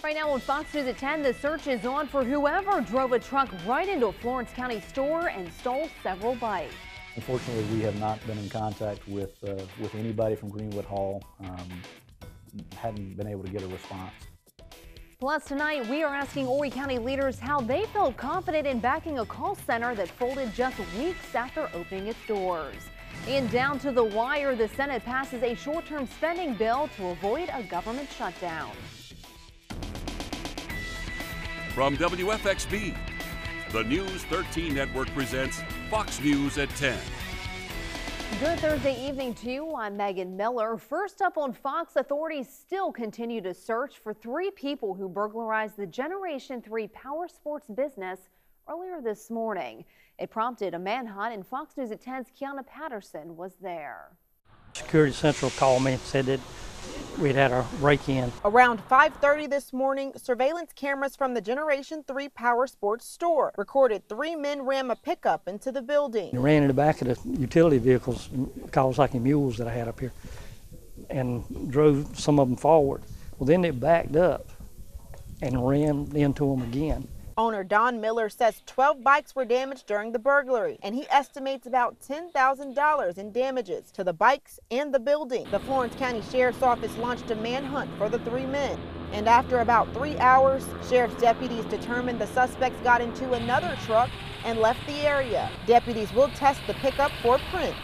Right now on Fox News at 10, the search is on for whoever drove a truck right into a Florence County store and stole several bikes. Unfortunately, we have not been in contact with anybody from Greenwood Hall. Hadn't been able to get a response. Plus tonight, we are asking Horry County leaders how they felt confident in backing a call center that folded just weeks after opening its doors. And down to the wire, the Senate passes a short-term spending bill to avoid a government shutdown. From WFXB, the News 13 Network presents Fox News at 10. Good Thursday evening to you. I'm Megan Miller. First up on Fox, authorities still continue to search for 3 people who burglarized the Generation 3 power sports business earlier this morning. It prompted a manhunt, and Fox News at 10's Kiana Patterson was there. Security Central called me and said that we'd had a break-in. Around 5:30 this morning, surveillance cameras from the Generation 3 Power Sports store recorded 3 men ram a pickup into the building. He ran in the back of the utility vehicles, Kawasaki mules that I had up here, and drove some of them forward. Well, then they backed up and ran into them again. Owner Don Miller says 12 bikes were damaged during the burglary, and he estimates about $10,000 in damages to the bikes and the building. The Florence County Sheriff's Office launched a manhunt for the 3 men. And after about 3 hours, sheriff's deputies determined the suspects got into another truck and left the area. Deputies will test the pickup for prints.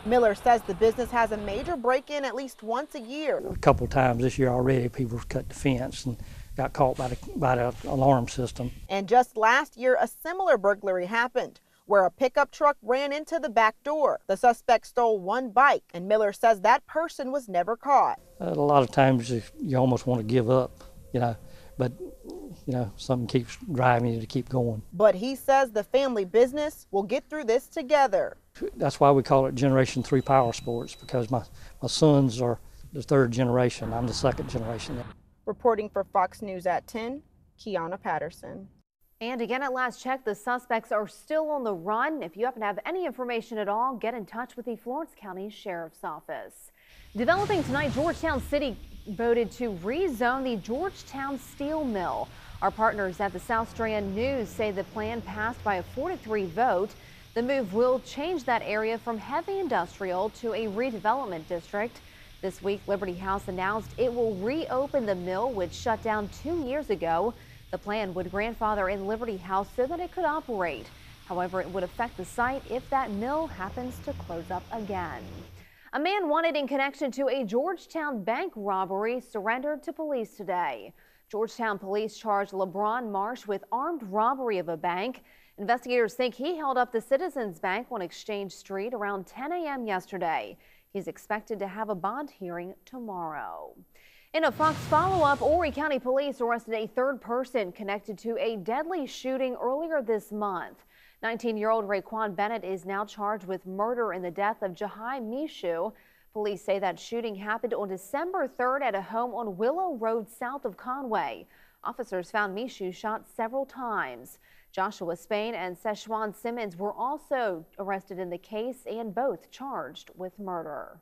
Miller says the business has a major break-in at least once a year. A couple times this year already, people cut the fence and got caught by the alarm system. And just last year, a similar burglary happened where a pickup truck ran into the back door. The suspect stole 1 bike, and Miller says that person was never caught. A lot of times you almost want to give up, but something keeps driving you to keep going. But he says the family business will get through this together. That's why we call it Generation 3 Power Sports, because my sons are the 3rd generation. I'm the 2nd generation. Reporting for Fox News at 10, Kiana Patterson. And again, at last check, the suspects are still on the run. If you happen to have any information at all, get in touch with the Florence County Sheriff's Office. Developing tonight, Georgetown City voted to rezone the Georgetown Steel Mill. Our partners at the South Strand News say the plan passed by a 4-3 vote. The move will change that area from heavy industrial to a redevelopment district. This week, Liberty House announced it will reopen the mill, which shut down 2 years ago. The plan would grandfather in Liberty House so that it could operate. However, it would affect the site if that mill happens to close up again. A man wanted in connection to a Georgetown bank robbery surrendered to police today. Georgetown police charged LeBron Marsh with armed robbery of a bank. Investigators think he held up the Citizens Bank on Exchange Street around 10 a.m. yesterday. He's expected to have a bond hearing tomorrow. In a Fox follow-up, Horry County Police arrested a 3rd person connected to a deadly shooting earlier this month. 19-year-old Raekwon Bennett is now charged with murder in the death of Jahai Mishu. Police say that shooting happened on December 3rd at a home on Willow Road south of Conway. Officers found Mishu shot several times. Joshua Spain and Szechuan Simmons were also arrested in the case and both charged with murder.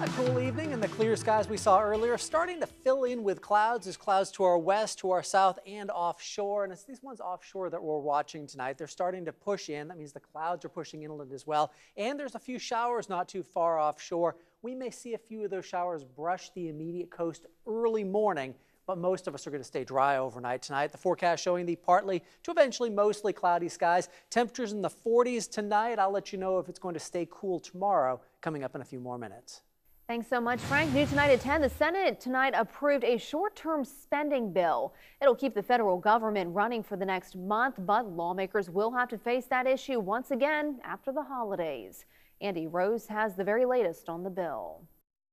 A cool evening, and the clear skies we saw earlier starting to fill in with clouds. There's clouds to our west, to our south, and offshore. And it's these ones offshore that we're watching tonight. They're starting to push in. That means the clouds are pushing inland as well. And there's a few showers not too far offshore. We may see a few of those showers brush the immediate coast early morning, but most of us are going to stay dry overnight tonight. The forecast showing the partly to eventually mostly cloudy skies. Temperatures in the 40s tonight. I'll let you know if it's going to stay cool tomorrow, coming up in a few more minutes. Thanks so much, Frank. New tonight at 10, the Senate tonight approved a short-term spending bill. It'll keep the federal government running for the next month, but lawmakers will have to face that issue once again after the holidays. Andy Rose has the very latest on the bill.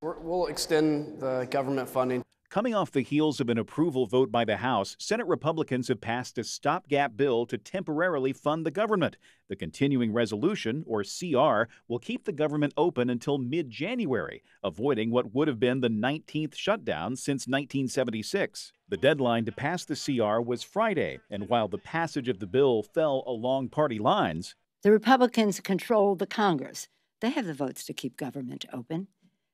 We'll extend the government funding. Coming off the heels of an approval vote by the House, Senate Republicans have passed a stopgap bill to temporarily fund the government. The continuing resolution, or CR, will keep the government open until mid-January, avoiding what would have been the 19th shutdown since 1976. The deadline to pass the CR was Friday, and while the passage of the bill fell along party lines, the Republicans control the Congress. They have the votes to keep government open.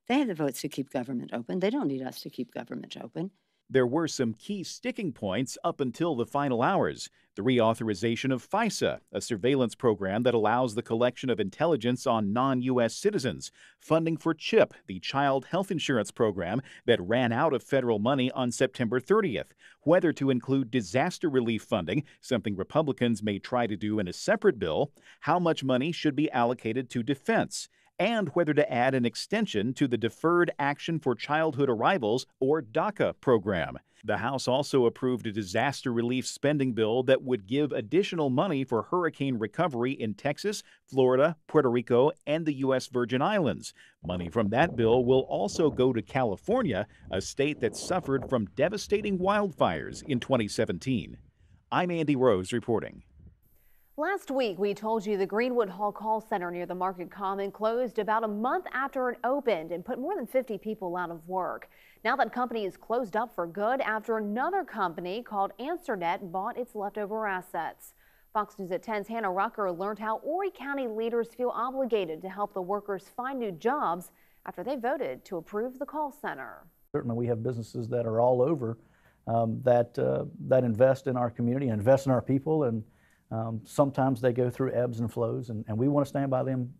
They have the votes to keep government open. They don't need us to keep government open. There were some key sticking points up until the final hours. The reauthorization of FISA, a surveillance program that allows the collection of intelligence on non-U.S. citizens. Funding for CHIP, the child health insurance program that ran out of federal money on September 30th. Whether to include disaster relief funding, something Republicans may try to do in a separate bill. How much money should be allocated to defense. And whether to add an extension to the Deferred Action for Childhood Arrivals, or DACA, program. The House also approved a disaster relief spending bill that would give additional money for hurricane recovery in Texas, Florida, Puerto Rico, and the U.S. Virgin Islands. Money from that bill will also go to California, a state that suffered from devastating wildfires in 2017. I'm Andy Rose reporting. Last week, we told you the Greenwood Hall call center near the Market Common closed about a month after it opened and put more than 50 people out of work. Now that company is closed up for good after another company called AnswerNet bought its leftover assets. Fox News at 10's Hannah Rucker learned how Horry County leaders feel obligated to help the workers find new jobs after they voted to approve the call center. Certainly we have businesses that are all over that invest in our community, invest in our people, and sometimes they go through ebbs and flows, and we want to stand by them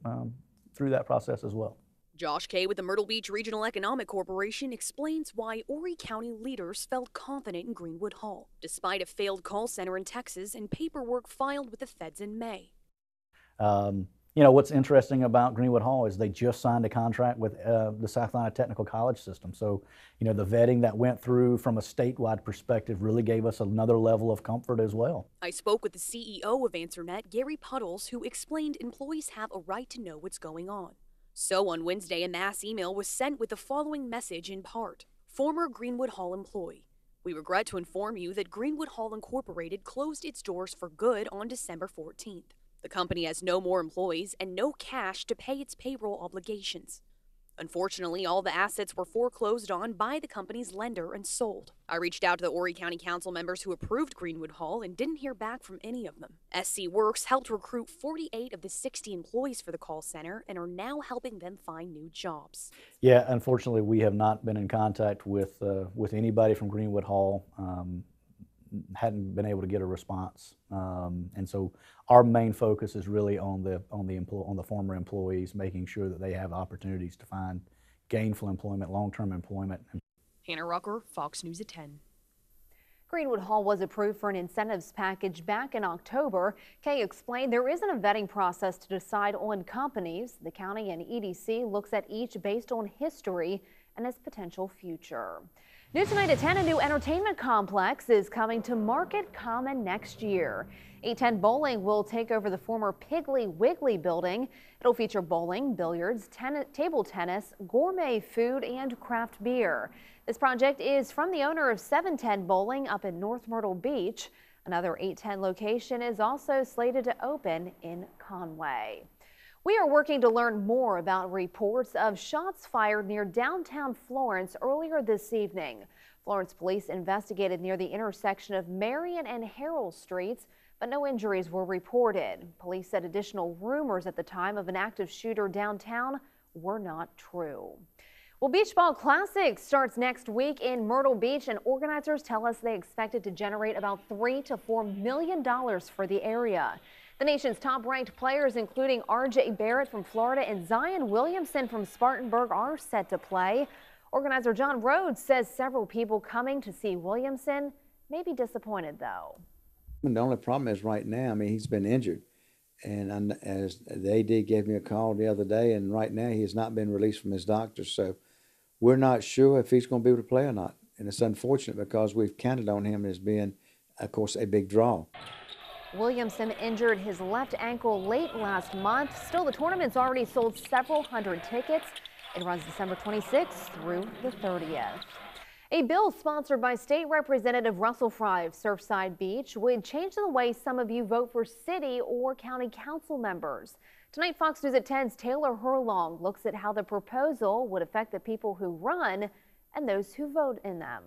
through that process as well. Josh Kay with the Myrtle Beach Regional Economic Corporation explains why Horry County leaders felt confident in Greenwood Hall, despite a failed call center in Texas and paperwork filed with the feds in May. You know, what's interesting about Greenwood Hall is they just signed a contract with the South Carolina Technical College system. So, you know, the vetting that went through from a statewide perspective really gave us another level of comfort as well. I spoke with the CEO of AnswerNet, Gary Puddles, who explained employees have a right to know what's going on. So on Wednesday, a mass email was sent with the following message in part. Former Greenwood Hall employee. We regret to inform you that Greenwood Hall Incorporated closed its doors for good on December 14th. The company has no more employees and no cash to pay its payroll obligations. Unfortunately, all the assets were foreclosed on by the company's lender and sold. I reached out to the Horry County Council members who approved Greenwood Hall and didn't hear back from any of them. SC Works helped recruit 48 of the 60 employees for the call center and are now helping them find new jobs. Yeah, unfortunately, we have not been in contact with anybody from Greenwood Hall. Hadn't been able to get a response, and so our main focus is really on the former employees, making sure that they have opportunities to find gainful employment, long-term employment. Hannah Rucker, Fox News at 10. Greenwood Hall was approved for an incentives package back in October. Kay explained there isn't a vetting process to decide on companies. The county and EDC looks at each based on history and its potential future. News tonight at 10, a new entertainment complex is coming to Market Common next year. 810 Bowling will take over the former Piggly Wiggly building. It'll feature bowling, billiards, table tennis, gourmet food, and craft beer. This project is from the owner of 710 Bowling up in North Myrtle Beach. Another 810 location is also slated to open in Conway. We are working to learn more about reports of shots fired near downtown Florence earlier this evening. Florence police investigated near the intersection of Marion and Harold Streets, but no injuries were reported. Police said additional rumors at the time of an active shooter downtown were not true. Well, Beach Ball Classic starts next week in Myrtle Beach, and organizers tell us they expect it to generate about $3 to $4 million for the area. The nation's top-ranked players, including R.J. Barrett from Florida and Zion Williamson from Spartanburg, are set to play. Organizer John Rhodes says several people coming to see Williamson may be disappointed, though. The only problem is right now, I mean, he's been injured. And as the AD gave me a call the other day, and right now he has not been released from his doctor. So we're not sure if he's going to be able to play or not. And it's unfortunate because we've counted on him as being, of course, a big draw. Williamson injured his left ankle late last month. Still, the tournament's already sold several hundred tickets. It runs December 26th through the 30th. A bill sponsored by State Representative Russell Fry of Surfside Beach would change the way some of you vote for city or county council members. Tonight, Fox News at 10's Taylor Herlong looks at how the proposal would affect the people who run and those who vote in them.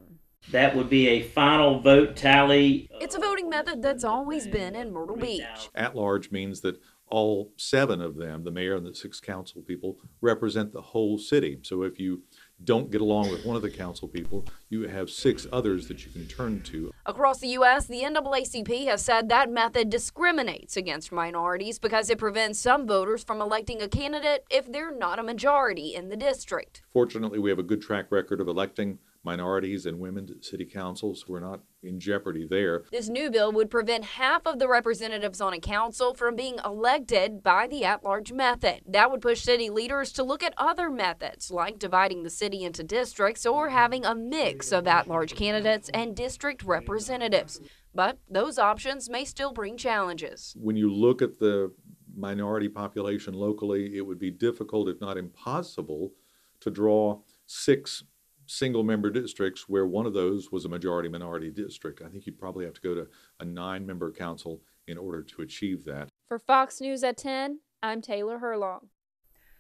That would be a final vote tally. It's a voting method that's always been in Myrtle Beach. At large means that all 7 of them, the mayor and the 6 council people, represent the whole city. So if you don't get along with one of the council people, you have 6 others that you can turn to. Across the U.S., the NAACP has said that method discriminates against minorities because it prevents some voters from electing a candidate if they're not a majority in the district. Fortunately, we have a good track record of electing minorities and women to city councils. We're not in jeopardy there. This new bill would prevent half of the representatives on a council from being elected by the at-large method. That would push city leaders to look at other methods, like dividing the city into districts or having a mix of at-large candidates and district representatives. But those options may still bring challenges. When you look at the minority population locally, it would be difficult, if not impossible, to draw 6 single-member districts where one of those was a majority-minority district. I think you'd probably have to go to a 9-member council in order to achieve that. For Fox News at 10, I'm Taylor Herlong.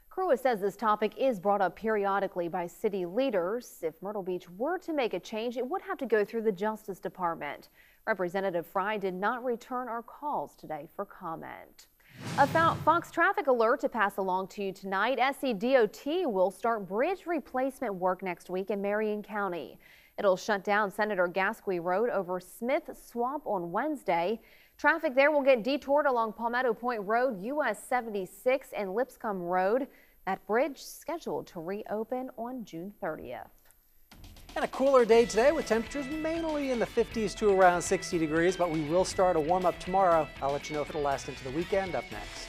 Crua says this topic is brought up periodically by city leaders. If Myrtle Beach were to make a change, it would have to go through the Justice Department. Representative Fry did not return our calls today for comment. A Fox traffic alert to pass along to you tonight. SCDOT will start bridge replacement work next week in Marion County. It'll shut down Senator Gasquet Road over Smith Swamp on Wednesday. Traffic there will get detoured along Palmetto Point Road, US 76 and Lipscomb Road. That bridge scheduled to reopen on June 30th. And a cooler day today with temperatures mainly in the 50s to around 60 degrees, but we will start a warm up tomorrow. I'll let you know if it'll last into the weekend. Up next.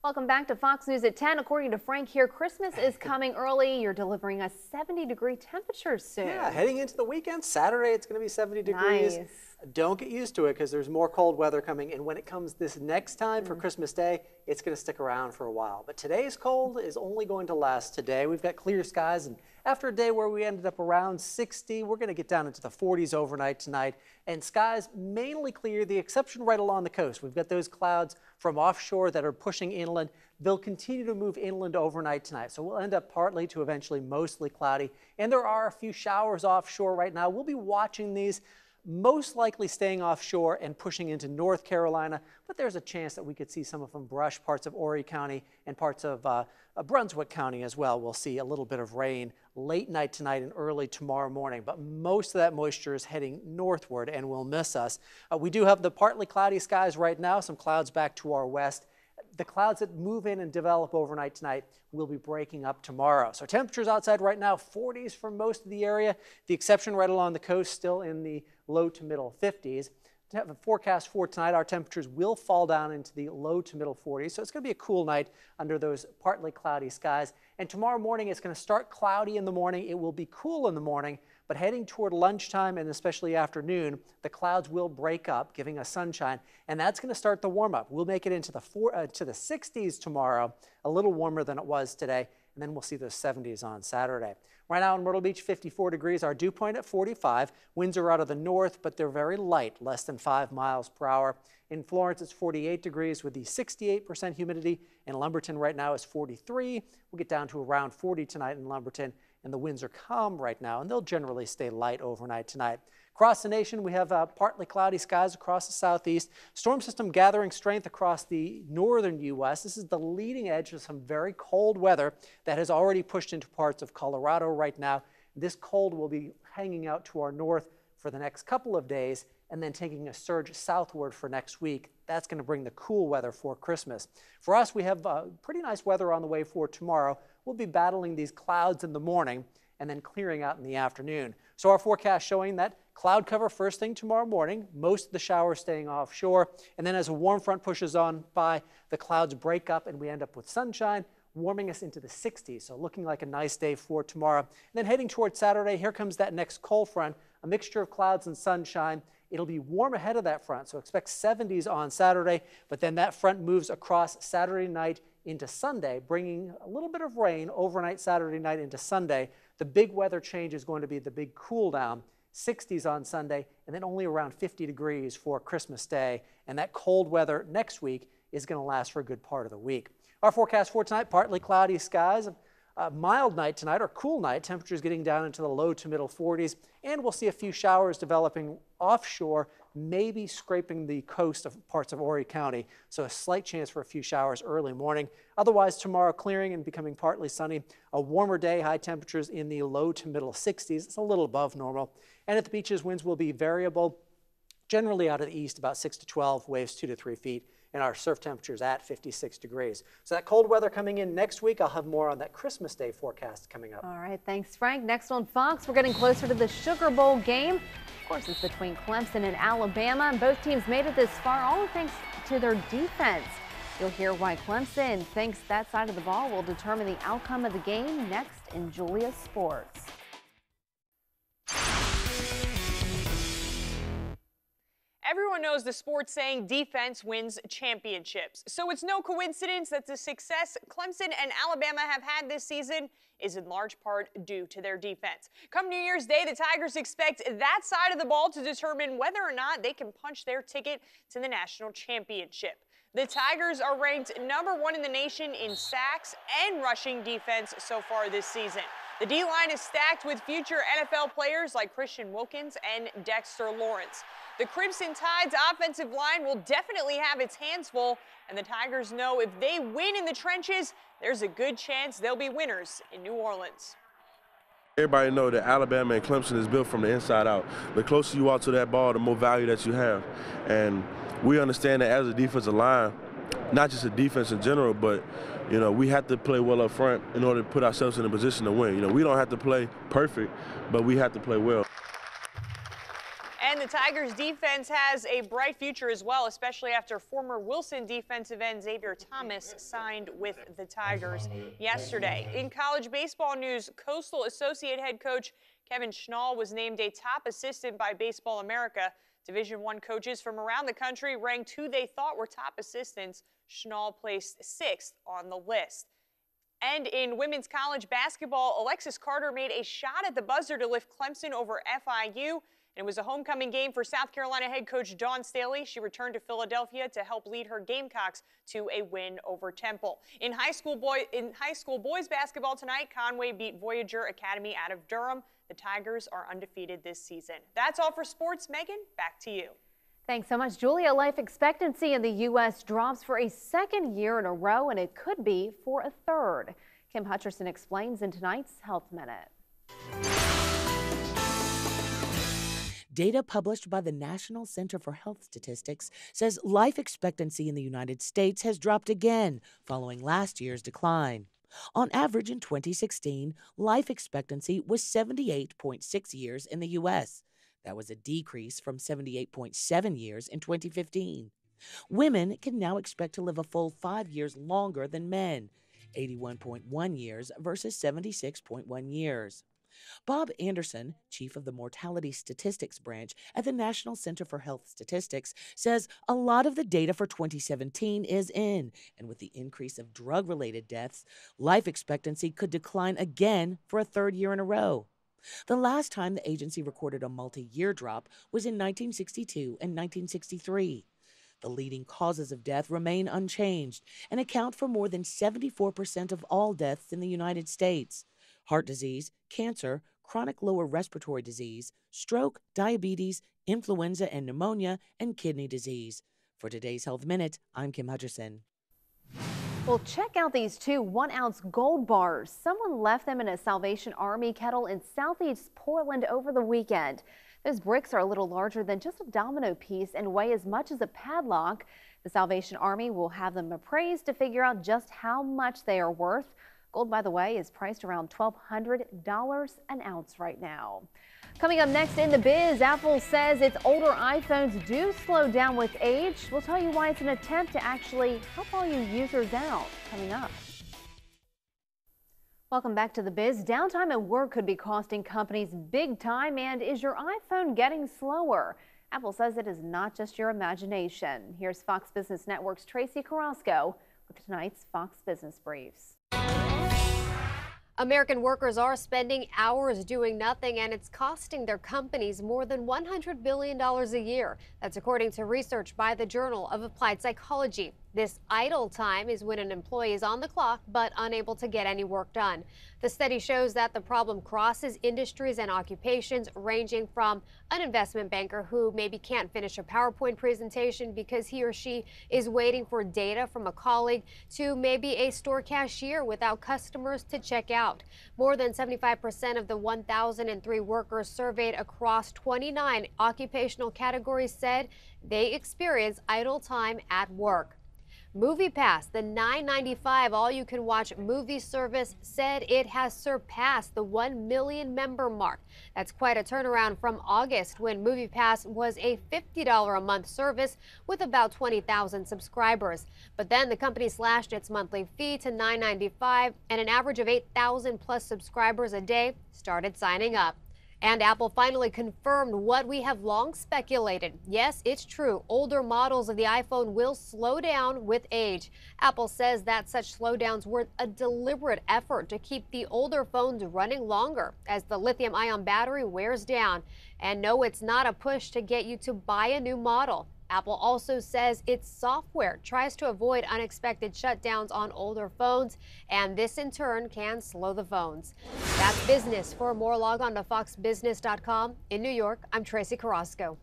Welcome back to Fox News at 10. According to Frank here, Christmas is coming early. You're delivering a 70-degree temperature soon. Yeah, heading into the weekend. Saturday, it's going to be 70 degrees. Nice. Don't get used to it because there's more cold weather coming. And when it comes this next time for Christmas Day, it's going to stick around for a while. But today's cold is only going to last today. We've got clear skies, and after a day where we ended up around 60, we're going to get down into the 40s overnight tonight. And skies mainly clear, the exception right along the coast. We've got those clouds from offshore that are pushing inland. They'll continue to move inland overnight tonight. So we'll end up partly to eventually mostly cloudy. And there are a few showers offshore right now. We'll be watching these, most likely staying offshore and pushing into North Carolina, but there's a chance that we could see some of them brush parts of Horry County and parts of Brunswick County as well. We'll see a little bit of rain late night tonight and early tomorrow morning, but most of that moisture is heading northward and will miss us. We do have the partly cloudy skies right now, some clouds back to our west. The clouds that move in and develop overnight tonight will be breaking up tomorrow. So temperatures outside right now, 40s for most of the area. The exception right along the coast, still in the low to middle 50s. To have a forecast for tonight, our temperatures will fall down into the low to middle 40s. So it's going to be a cool night under those partly cloudy skies. And tomorrow morning, it's going to start cloudy in the morning. It will be cool in the morning, but heading toward lunchtime and especially afternoon, the clouds will break up, giving us sunshine, and that's going to start the warm-up. We'll make it into the 60s tomorrow, a little warmer than it was today, and then we'll see those 70s on Saturday. Right now in Myrtle Beach, 54 degrees, our dew point at 45. Winds are out of the north, but they're very light, less than 5 miles per hour. In Florence, it's 48 degrees with the 68% humidity. In Lumberton right now is 43. We'll get down to around 40 tonight in Lumberton, and the winds are calm right now, and they'll generally stay light overnight tonight. Across the nation, we have partly cloudy skies across the southeast. Storm system gathering strength across the northern U.S. This is the leading edge of some very cold weather that has already pushed into parts of Colorado right now. This cold will be hanging out to our north for the next couple of days and then taking a surge southward for next week. That's going to bring the cool weather for Christmas. For us, we have pretty nice weather on the way for tomorrow. We'll be battling these clouds in the morning and then clearing out in the afternoon. So our forecast showing that cloud cover first thing tomorrow morning, most of the showers staying offshore, and then as a warm front pushes on by, the clouds break up and we end up with sunshine, warming us into the 60s, so looking like a nice day for tomorrow. And then heading towards Saturday, here comes that next cold front, a mixture of clouds and sunshine. It'll be warm ahead of that front, so expect 70s on Saturday, but then that front moves across Saturday night into Sunday, bringing a little bit of rain overnight Saturday night into Sunday. The big weather change is going to be the big cool down, 60s on Sunday, and then only around 50 degrees for Christmas Day. And that cold weather next week is going to last for a good part of the week. Our forecast for tonight, partly cloudy skies. A mild night tonight, or cool night, temperatures getting down into the low to middle 40s, and we'll see a few showers developing offshore maybe scraping the coast of parts of Horry County, so a slight chance for a few showers early morning. Otherwise, tomorrow clearing and becoming partly sunny. A warmer day, high temperatures in the low to middle 60s. It's a little above normal. And at the beaches, winds will be variable, generally out of the east, about 6 to 12, waves 2 to 3 feet. And our surf temperatures at 56 degrees. So that cold weather coming in next week. I'll have more on that Christmas Day forecast coming up. All right, thanks, Frank. Next on Fox, we're getting closer to the Sugar Bowl game. Of course, it's between Clemson and Alabama, and both teams made it this far, all thanks to their defense. You'll hear why Clemson thinks that side of the ball will determine the outcome of the game next in Julia Sports. Everyone knows the sports saying defense wins championships. So it's no coincidence that the success Clemson and Alabama have had this season is in large part due to their defense. Come New Year's Day, the Tigers expect that side of the ball to determine whether or not they can punch their ticket to the national championship. The Tigers are ranked #1 in the nation in sacks and rushing defense so far this season. The D-line is stacked with future NFL players like Christian Wilkins and Dexter Lawrence. The Crimson Tide's offensive line will definitely have its hands full, and the Tigers know if they win in the trenches, there's a good chance they'll be winners in New Orleans. Everybody know that Alabama and Clemson is built from the inside out. The closer you are to that ball, the more value that you have. And we understand that as a defensive line, not just a defense in general, but we have to play well up front in order to put ourselves in a position to win. We don't have to play perfect, but we have to play well. And the Tigers defense has a bright future as well, especially after former Wilson defensive end Xavier Thomas signed with the Tigers yesterday. In college baseball news, Coastal Associate head coach Kevin Schnall was named a top assistant by Baseball America. Division I coaches from around the country ranked who they thought were top assistants. Schnall placed 6th on the list. And in women's college basketball, Alexis Carter made a shot at the buzzer to lift Clemson over FIU. And it was a homecoming game for South Carolina head coach Dawn Staley. She returned to Philadelphia to help lead her Gamecocks to a win over Temple. In high school boys basketball tonight, Conway beat Voyager Academy out of Durham. The Tigers are undefeated this season. That's all for sports. Megan, back to you. Thanks so much, Julia. Life expectancy in the U.S. drops for a second year in a row, and it could be for a third. Kim Hutcherson explains in tonight's Health Minute. Data published by the National Center for Health Statistics says life expectancy in the United States has dropped again following last year's decline. On average in 2016, life expectancy was 78.6 years in the U.S. That was a decrease from 78.7 years in 2015. Women can now expect to live a full 5 years longer than men, 81.1 years versus 76.1 years. Bob Anderson, chief of the Mortality Statistics Branch at the National Center for Health Statistics, says a lot of the data for 2017 is in, and with the increase of drug-related deaths, life expectancy could decline again for a third year in a row. The last time the agency recorded a multi-year drop was in 1962 and 1963. The leading causes of death remain unchanged and account for more than 74% of all deaths in the United States. Heart disease, cancer, chronic lower respiratory disease, stroke, diabetes, influenza and pneumonia, and kidney disease. For today's Health Minute, I'm Kim Hutcherson. Well, check out these 2 1-ounce gold bars. Someone left them in a Salvation Army kettle in southeast Portland over the weekend. Those bricks are a little larger than just a domino piece and weigh as much as a padlock. The Salvation Army will have them appraised to figure out just how much they are worth. Gold, by the way, is priced around $1,200 an ounce right now. Coming up next in the biz, Apple says its older iPhones do slow down with age. We'll tell you why it's an attempt to actually help all you users out. Coming up. Welcome back to the biz. Downtime at work could be costing companies big time. And is your iPhone getting slower? Apple says it is not just your imagination. Here's Fox Business Network's Tracy Carrasco with tonight's Fox Business Briefs. American workers are spending hours doing nothing, and it's costing their companies more than $100 billion a year. That's according to research by the Journal of Applied Psychology. This idle time is when an employee is on the clock but unable to get any work done. The study shows that the problem crosses industries and occupations, ranging from an investment banker who maybe can't finish a PowerPoint presentation because he or she is waiting for data from a colleague, to maybe a store cashier without customers to check out. More than 75% of the 1,003 workers surveyed across 29 occupational categories said they experience idle time at work. MoviePass, the $9.95 all-you-can-watch movie service, said it has surpassed the 1 million member mark. That's quite a turnaround from August, when MoviePass was a $50 a month service with about 20,000 subscribers. But then the company slashed its monthly fee to $9.95, and an average of 8,000 plus subscribers a day started signing up. And Apple finally confirmed what we have long speculated. Yes, it's true. Older models of the iPhone will slow down with age. Apple says that such slowdowns were a deliberate effort to keep the older phones running longer as the lithium-ion battery wears down. And no, it's not a push to get you to buy a new model. Apple also says its software tries to avoid unexpected shutdowns on older phones, and this in turn can slow the phones. That's business. For more, log on to foxbusiness.com. In New York, I'm Tracy Carrasco.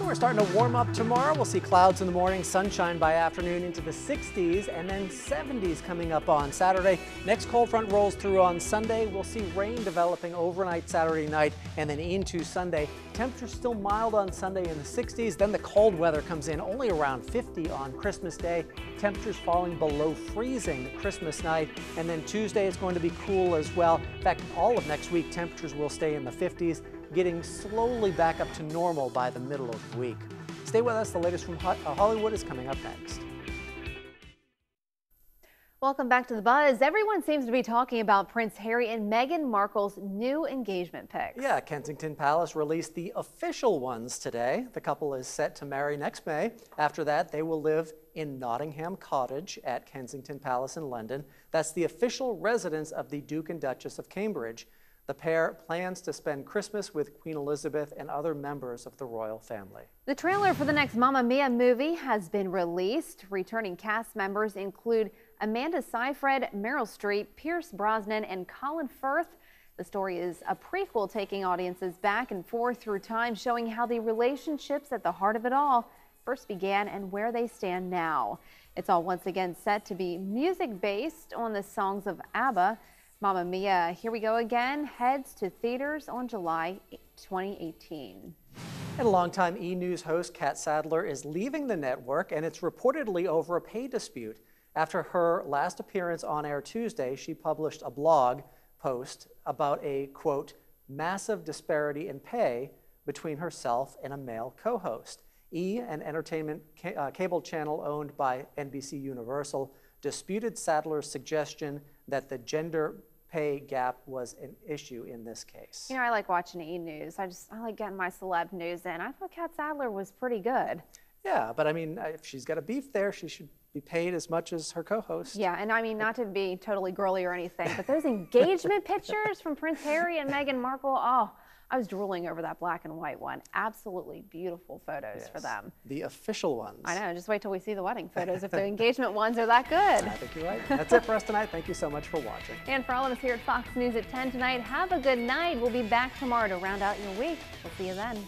We're starting to warm up tomorrow. We'll see clouds in the morning, sunshine by afternoon into the 60s, and then 70s coming up on Saturday. Next cold front rolls through on Sunday. We'll see rain developing overnight Saturday night and then into Sunday. Temperatures still mild on Sunday in the 60s. Then the cold weather comes in only around 50 on Christmas Day. Temperatures falling below freezing Christmas night. And then Tuesday is going to be cool as well. In fact, all of next week, temperatures will stay in the 50s. Getting slowly back up to normal by the middle of the week. Stay with us. The latest from Hollywood is coming up next. Welcome back to The Buzz. Everyone seems to be talking about Prince Harry and Meghan Markle's new engagement pics. Yeah, Kensington Palace released the official ones today. The couple is set to marry next May. After that, they will live in Nottingham Cottage at Kensington Palace in London. That's the official residence of the Duke and Duchess of Cambridge. The pair plans to spend Christmas with Queen Elizabeth and other members of the royal family. The trailer for the next Mamma Mia movie has been released. Returning cast members include Amanda Seyfried, Meryl Streep, Pierce Brosnan, and Colin Firth. The story is a prequel taking audiences back and forth through time, showing how the relationships at the heart of it all first began and where they stand now. It's all once again set to be music based on the songs of ABBA. Mamma Mia, Here We Go Again heads to theaters on July 2018. And longtime E! News host Kat Sadler is leaving the network, and it's reportedly over a pay dispute. After her last appearance on air Tuesday, she published a blog post about a, quote, massive disparity in pay between herself and a male co-host. E!, an entertainment cable channel owned by NBC Universal, disputed Sadler's suggestion that the gender pay gap was an issue in this case. You know, I like watching E! News. I like getting my celeb news in. I thought Kat Sadler was pretty good. Yeah, but I mean, if she's got a beef there, she should be paid as much as her co-host. Yeah, and I mean, not to be totally girly or anything, but those engagement pictures from Prince Harry and Meghan Markle, oh, I was drooling over that black and white one. Absolutely beautiful photos for them. The official ones. I know, just wait till we see the wedding photos if the engagement ones are that good. I think you're right. That's it for us tonight. Thank you so much for watching. And for all of us here at Fox News at 10 tonight, have a good night. We'll be back tomorrow to round out your week. We'll see you then.